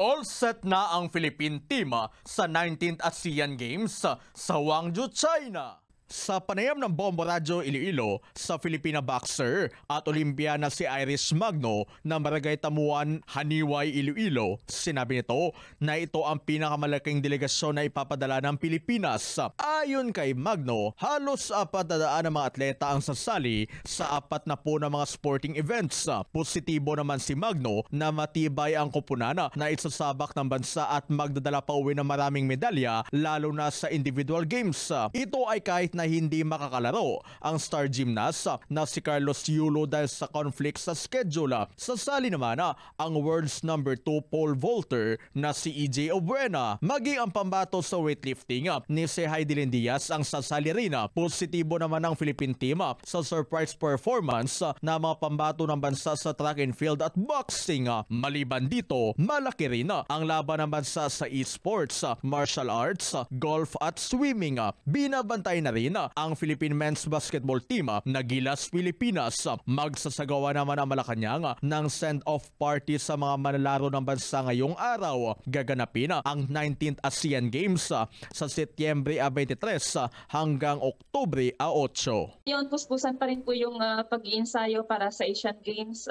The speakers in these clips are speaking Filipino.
All set na ang Philippine team sa 19th ASEAN Games sa Gwangju, China. Sa panayam ng Bombo Radyo Iloilo sa Filipina boxer at Olimpiana si Iris Magno ng Barangay Tamuan, Haniway, Iloilo, sinabi nito na ito ang pinakamalaking delegasyon na ipapadala ng Pilipinas. Ayon kay Magno, halos 400 na mga atleta ang sasali sa 40 na mga sporting events. Positibo naman si Magno na matibay ang kupunan na isasabak ng bansa at magdadala pa uwi ng maraming medalya lalo na sa individual games. Ito ay kahit na hindi makakalaro ang star gymnast na si Carlos Yulo dahil sa conflict sa schedule. Sasali naman ang world's number 2 pole vaulter na si EJ Obuena. Maging ang pambato sa weightlifting ni si Heidelin Diaz ang sasali rin. Positibo naman ang Philippine team sa surprise performance na mga pambato ng bansa sa track and field at boxing. Maliban dito, malaki rin ang laban ng bansa sa esports, martial arts, golf at swimming. Binabantay na rin ang Philippine men's basketball team na Gilas Pilipinas. Magsasagawa naman ang Malacanang ng send-off party sa mga manlalaro ng bansa ngayong araw. Gaganapin ang 19th ASEAN Games sa Setyembre 23 hanggang Oktubre 8. Yun, puspusan pa rin po yung pag-iinsayo para sa Asian Games.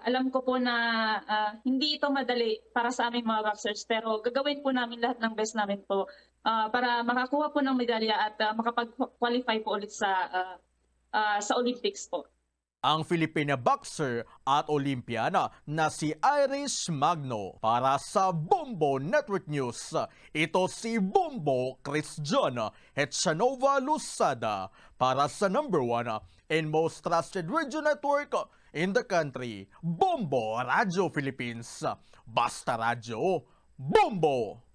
Alam ko po na hindi ito madali para sa aming mga boxers, pero gagawin po namin lahat ng best namin po para makakuha po ng medalya at makapag-qualify po ulit sa Olympics po. Ang Filipina boxer at Olympiana na si Iris Magno para sa Bombo Network News. Ito si Bombo Christian Hetchanova Lusada para sa number 1 and most trusted radio network in the country, Bombo Radyo Philippines. Basta Radyo, Bombo!